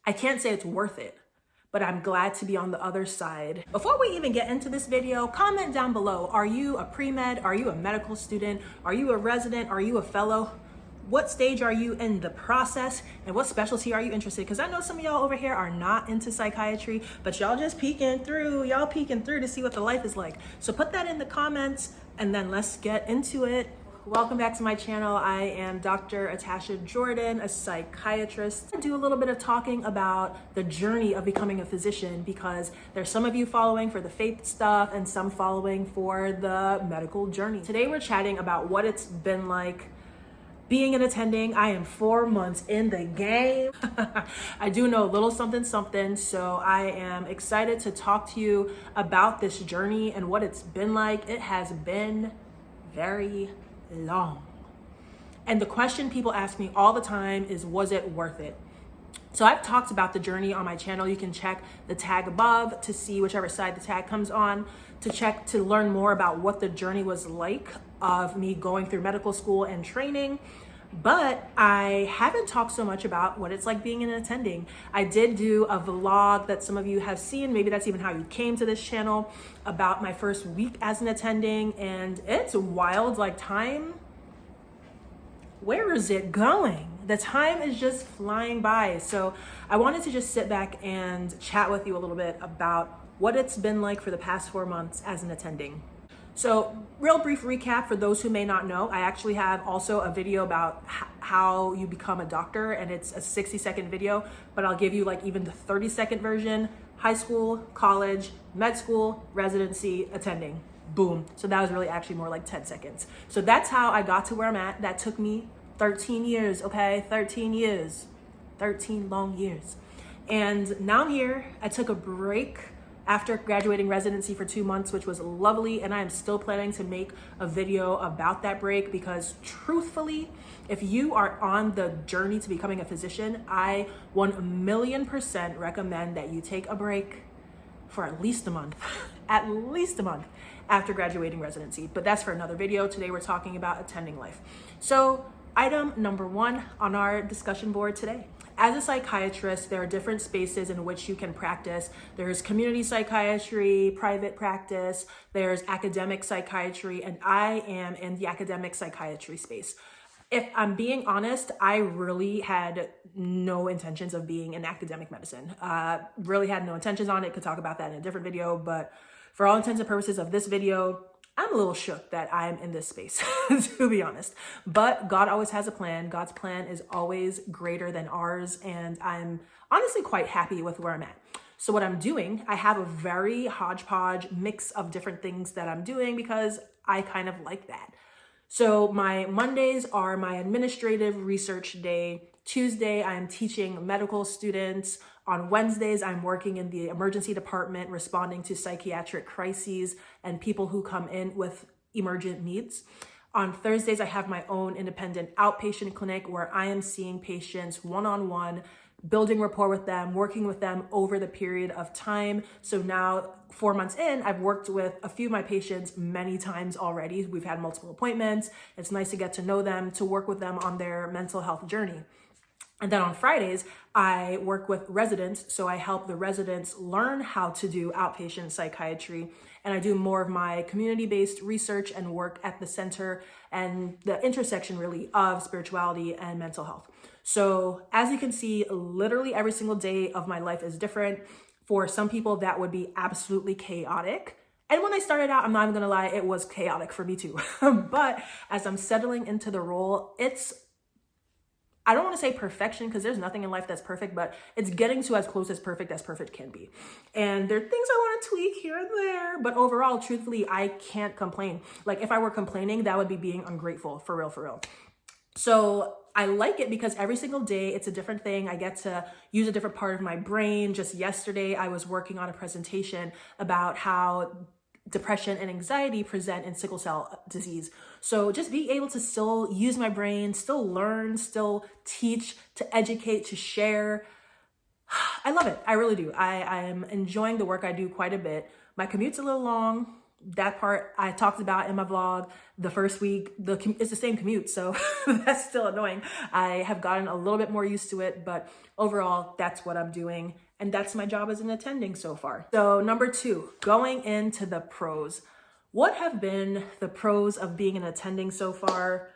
I can't say it's worth it, but I'm glad to be on the other side. Before we even get into this video, comment down below. Are you a pre-med? Are you a medical student? Are you a resident? Are you a fellow? What stage are you in the process? And what specialty are you interested in? Because I know some of y'all over here are not into psychiatry, but y'all just peeking through to see what the life is like. So put that in the comments and then let's get into it. Welcome back to my channel. I am Dr. Atasha Jordan, a psychiatrist. I do a little bit of talking about the journey of becoming a physician because there's some of you following for the faith stuff and some following for the medical journey. Today we're chatting about what it's been like being an attending. I am 4 months in the game. I do know a little something, so I am excited to talk to you about this journey and what it's been like. It has been very long. And the question people ask me all the time is, was it worth it? So I've talked about the journey on my channel. You can check the tag above to see whichever side the tag comes on, to learn more about what the journey was like of me going through medical school and training. But I haven't talked so much about what it's like being an attending. I did do a vlog that some of you have seen. Maybe that's even how you came to this channel, about my first week as an attending. And it's wild, like time, where is it going? The time is just flying by. So I wanted to just sit back and chat with you a little bit about what it's been like for the past 4 months as an attending. So real brief recap for those who may not know, I actually have also a video about how you become a doctor, and it's a 60-second video, but I'll give you like even the 30-second version: high school, college, med school, residency, attending, boom. So that was really actually more like 10 seconds. So that's how I got to where I'm at. That took me 13 years, okay? 13 years, 13 long years. And now I'm here. I took a break after graduating residency for 2 months, which was lovely. And I am still planning to make a video about that break because truthfully, if you are on the journey to becoming a physician, I 1,000,000% recommend that you take a break for at least a month, at least a month after graduating residency. But that's for another video. Today we're talking about attending life. So item number 1 on our discussion board today. As a psychiatrist, there are different spaces in which you can practice. There's community psychiatry, private practice, there's academic psychiatry, and I am in the academic psychiatry space. If I'm being honest, I really had no intentions of being in academic medicine. Really had no intentions on it. Could talk about that in a different video, but for all intents and purposes of this video, I'm a little shook that I'm in this space, to be honest. But God always has a plan. God's plan is always greater than ours. And I'm honestly quite happy with where I'm at. So what I'm doing, I have a very hodgepodge mix of different things that I'm doing because I kind of like that. So my Mondays are my administrative research day. Tuesday, I'm teaching medical students. On Wednesdays, I'm working in the emergency department, responding to psychiatric crises and people who come in with emergent needs. On Thursdays, I have my own independent outpatient clinic where I am seeing patients one-on-one, building rapport with them, working with them over the period of time. So now 4 months in, I've worked with a few of my patients many times already. We've had multiple appointments. It's nice to get to know them, to work with them on their mental health journey. And then on Fridays, I work with residents. So I help the residents learn how to do outpatient psychiatry. And I do more of my community-based research and work at the center and the intersection really of spirituality and mental health. So as you can see, literally every single day of my life is different. For some people, that would be absolutely chaotic. And when I started out, I'm not even gonna lie, it was chaotic for me too. But as I'm settling into the role, I don't want to say perfection because there's nothing in life that's perfect, but it's getting to as close as perfect can be. And there are things I want to tweak here and there, but overall, truthfully, I can't complain. Like if I were complaining, that would be being ungrateful, for real, for real. So I like it because every single day it's a different thing. I get to use a different part of my brain. Just yesterday, I was working on a presentation about how depression and anxiety present in sickle cell disease. So just being able to still use my brain, still learn, still teach, to educate, to share. I love it. I really do. I am enjoying the work I do quite a bit. My commute's a little long, That part I talked about in my vlog the first week. It's the same commute, so that's still annoying. I have gotten a little bit more used to it, but overall, that's what I'm doing. And that's my job as an attending so far. So number 2, going into the pros. What have been the pros of being an attending so far?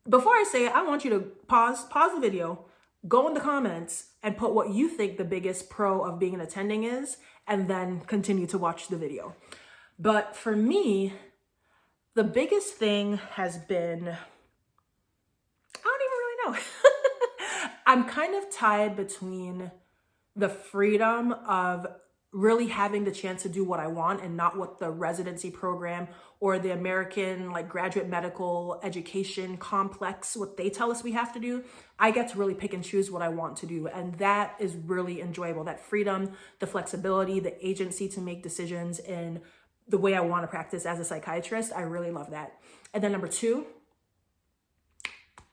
Before I say it, I want you to pause the video, go in the comments and put what you think the biggest pro of being an attending is, and then continue to watch the video. But for me, the biggest thing has been, I don't even really know. I'm kind of tied between the freedom of really having the chance to do what I want and not what the residency program or the American like graduate medical education complex, what they tell us we have to do. I get to really pick and choose what I want to do. And that is really enjoyable. That freedom, the flexibility, the agency to make decisions in the way I want to practice as a psychiatrist. I really love that. And then number 2,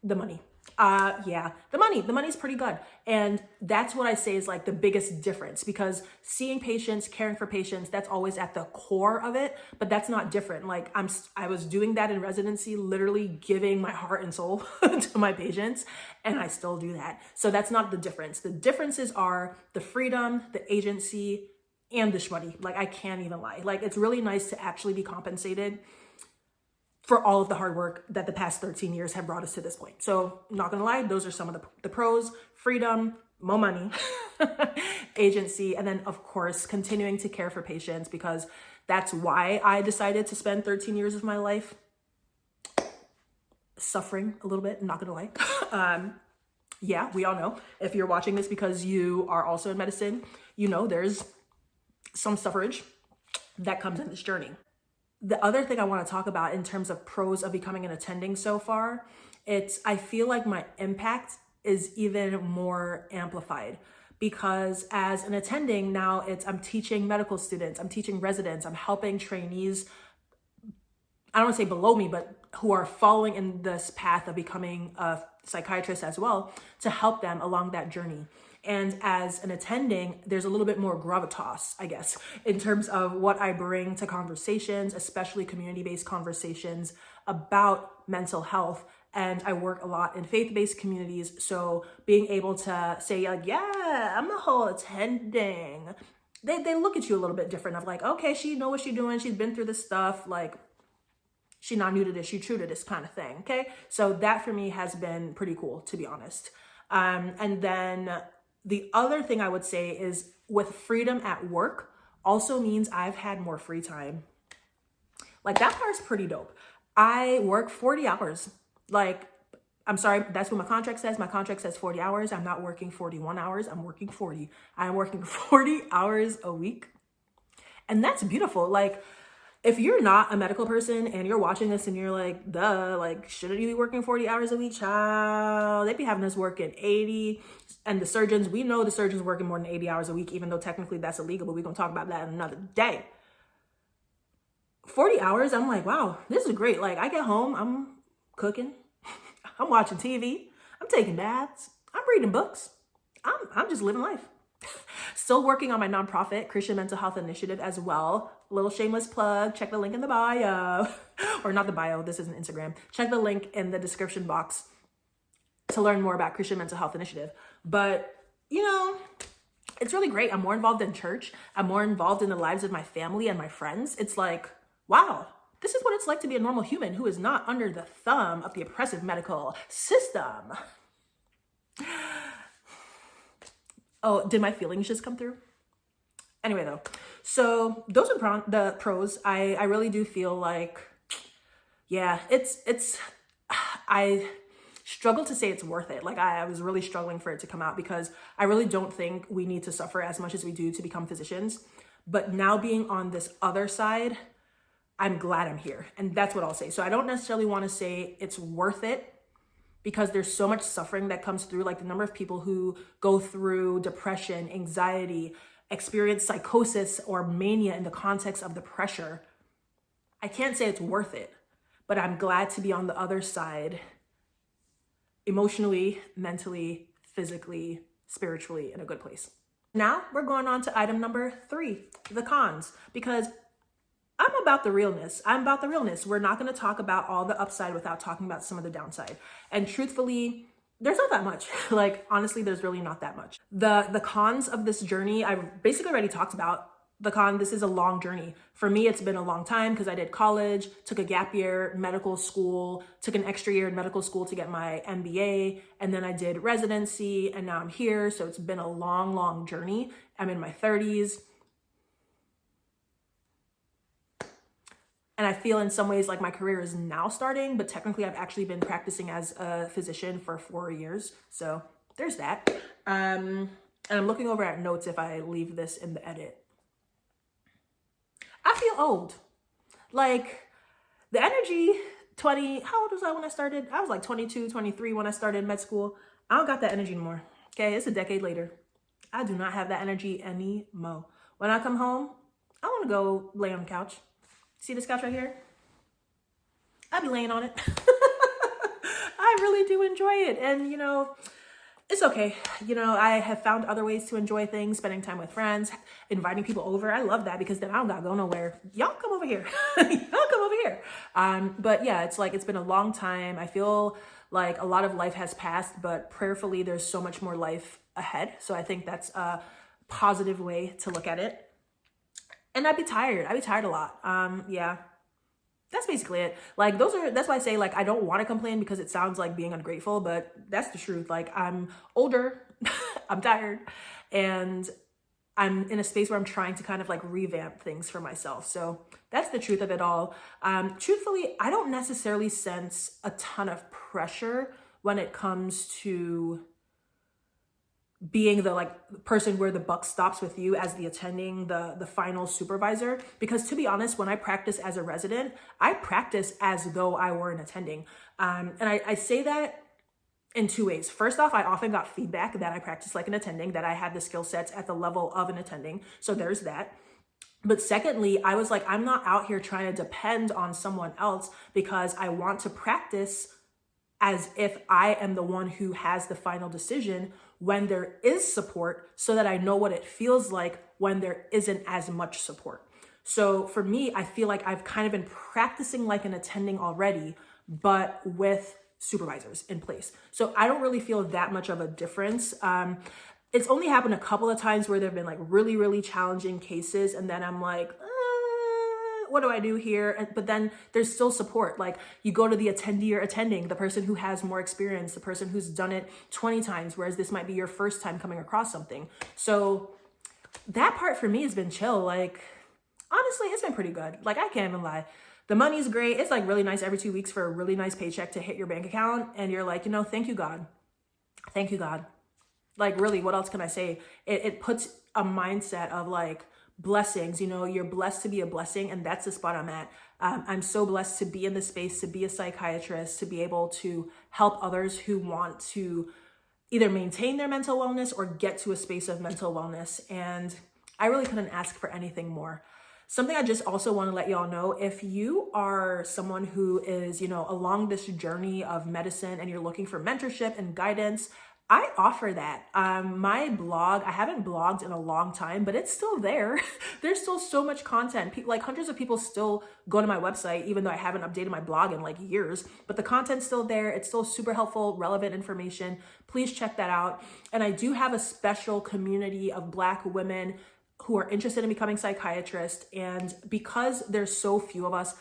the money. The money's pretty good. And that's what I say is like the biggest difference, because seeing patients, caring for patients, that's always at the core of it, but that's not different. Like I was doing that in residency, literally giving my heart and soul to my patients, and I still do that. So that's not the difference. The differences are the freedom, the agency, and the shmoney. Like I can't even lie. Like it's really nice to actually be compensated for all of the hard work that the past 13 years have brought us to this point. So not gonna lie, those are some of the pros: freedom, more money, agency, and then of course, continuing to care for patients, because that's why I decided to spend 13 years of my life suffering a little bit, not gonna lie. Yeah, we all know, if you're watching this because you are also in medicine, you know there's some suffrage that comes in this journey. The other thing I want to talk about in terms of pros of becoming an attending so far, I feel like my impact is even more amplified, because as an attending now I'm teaching medical students, I'm teaching residents, I'm helping trainees, I don't want to say below me, but who are following in this path of becoming a psychiatrist as well, to help them along that journey. And as an attending, there's a little bit more gravitas, I guess, in terms of what I bring to conversations, especially community-based conversations about mental health. And I work a lot in faith-based communities. So being able to say like, yeah, I'm a whole attending, they look at you a little bit different of like, okay, she know what she's doing. She's been through this stuff. Like, she's not new to this, she's true to this kind of thing. Okay. So that for me has been pretty cool, to be honest. And then the other thing I would say is with freedom at work also means I've had more free time. Like that part's pretty dope. I work 40 hours. Like, I'm sorry, that's what my contract says. My contract says 40 hours. I'm not working 41 hours. I'm working 40. I'm working 40 hours a week. And that's beautiful. Like, if you're not a medical person and you're watching this and you're like, duh, like, shouldn't you be working 40 hours a week, child? They be having us working 80. And the surgeons, we know the surgeons working more than 80 hours a week, even though technically that's illegal, but we're going to talk about that another day. 40 hours, I'm like, wow, this is great. Like, I get home, I'm cooking, I'm watching TV, I'm taking baths, I'm reading books. I'm just living life. Still working on my nonprofit, Christian Mental Health Initiative as well. Little shameless plug, check the link in the bio. Or not the bio, this isn't Instagram. Check the link in the description box to learn more about Christian Mental Health Initiative. But, you know, it's really great. I'm more involved in church. I'm more involved in the lives of my family and my friends. It's like, wow, this is what it's like to be a normal human who is not under the thumb of the oppressive medical system. Oh, did my feelings just come through? Anyway, though, so those are the pros. I really do feel like, yeah, I struggle to say it's worth it. Like I was really struggling for it to come out, because I really don't think we need to suffer as much as we do to become physicians. But now being on this other side, I'm glad I'm here. And that's what I'll say. So I don't necessarily want to say it's worth it, because there's so much suffering that comes through, like the number of people who go through depression, anxiety, experience psychosis or mania in the context of the pressure. I can't say it's worth it, but I'm glad to be on the other side, emotionally, mentally, physically, spiritually, in a good place. Now we're going on to item number 3, the cons, because I'm about the realness. I'm about the realness. We're not going to talk about all the upside without talking about some of the downside. And truthfully, there's not that much. Like, honestly, there's really not that much. The cons of this journey, I've basically already talked about. This is a long journey. For me, it's been a long time because I did college, took a gap year, medical school, took an extra year in medical school to get my MBA, and then I did residency, and now I'm here. So it's been a long, long journey. I'm in my 30s. And I feel in some ways like my career is now starting, but technically I've actually been practicing as a physician for 4 years. So there's that. And I'm looking over at notes if I leave this in the edit. I feel old. Like the energy, how old was I when I started? I was like 22, 23 when I started med school. I don't got that energy anymore. Okay, it's a decade later. I do not have that energy anymore. When I come home, I want to go lay on the couch. See this couch right here? I'll be laying on it. I really do enjoy it. And, you know, it's okay. You know, I have found other ways to enjoy things, spending time with friends, inviting people over. I love that because then I don't gotta go nowhere. Y'all come over here. Y'all come over here. But yeah, it's like, it's been a long time. I feel like a lot of life has passed, but prayerfully, there's so much more life ahead. So I think that's a positive way to look at it. And I'd be tired. I'd be tired a lot. Yeah. That's basically it. Like that's why I say like I don't want to complain because it sounds like being ungrateful, but that's the truth. Like I'm older, I'm tired, and I'm in a space where I'm trying to kind of like revamp things for myself. So that's the truth of it all. Truthfully, I don't necessarily sense a ton of pressure when it comes to being the like person where the buck stops with you as the attending, the final supervisor. Because to be honest, when I practice as a resident, I practice as though I were an attending. And I say that in 2 ways. First off, I often got feedback that I practiced like an attending, that I had the skill sets at the level of an attending. So there's that. But secondly, I was like, I'm not out here trying to depend on someone else because I want to practice as if I am the one who has the final decision when there is support, so that I know what it feels like when there isn't as much support. So for me, I feel like I've kind of been practicing like an attending already, but with supervisors in place. So I don't really feel that much of a difference. It's only happened a couple of times where there've been like really, really challenging cases. And then I'm like, what do I do here? But then there's still support. Like you go to the attendee or attending, the person who has more experience, the person who's done it 20 times, whereas this might be your first time coming across something. So that part for me has been chill. Like, honestly, it's been pretty good. Like, I can't even lie. The money's great. It's like really nice every 2 weeks for a really nice paycheck to hit your bank account. And you're like, you know, thank you, God. Thank you, God. Like, really, what else can I say? It puts a mindset of like, blessings, you know, you're blessed to be a blessing, and that's the spot I'm at. I'm so blessed to be in this space, to be a psychiatrist, to be able to help others who want to either maintain their mental wellness or get to a space of mental wellness. And I really couldn't ask for anything more. Something I just also want to let y'all know, if you are someone who is, you know, along this journey of medicine and you're looking for mentorship and guidance, I offer that. My blog, I haven't blogged in a long time, but it's still there. There's still so much content. Like hundreds of people still go to my website, even though I haven't updated my blog in like years, but the content's still there. It's still super helpful, relevant information. Please check that out. And I do have a special community of Black women who are interested in becoming psychiatrists. And because there's so few of us,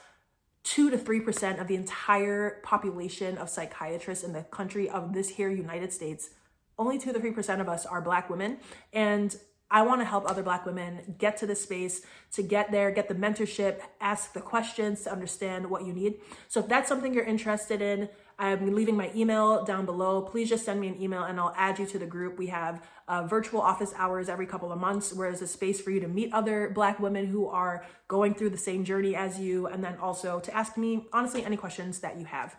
2 to 3% of the entire population of psychiatrists in the country of this here United States, only 2 to 3% of us are Black women. And I want to help other Black women get to this space, to get there, get the mentorship, ask the questions to understand what you need. So if that's something you're interested in, I'm leaving my email down below. Please just send me an email and I'll add you to the group. We have virtual office hours every couple of months, where there's a space for you to meet other Black women who are going through the same journey as you, and then also to ask me, honestly, any questions that you have.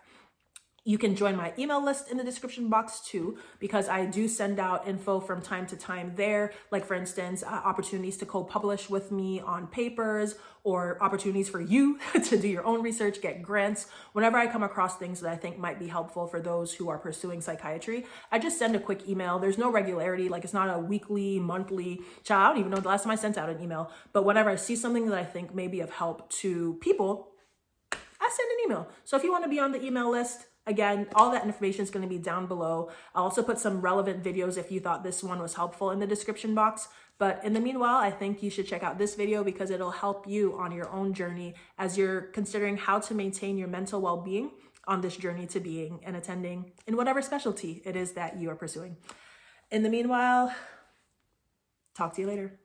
You can join my email list in the description box too, because I do send out info from time to time there. Like for instance, opportunities to co-publish with me on papers, or opportunities for you to do your own research, get grants. Whenever I come across things that I think might be helpful for those who are pursuing psychiatry, I just send a quick email. There's no regularity, like it's not a weekly, monthly, I don't even know the last time I sent out an email, but whenever I see something that I think may be of help to people, I send an email. So if you want to be on the email list, again, all that information is going to be down below. I'll also put some relevant videos if you thought this one was helpful in the description box. But in the meanwhile, I think you should check out this video because it'll help you on your own journey as you're considering how to maintain your mental well-being on this journey to being and attending in whatever specialty it is that you are pursuing. In the meanwhile, talk to you later.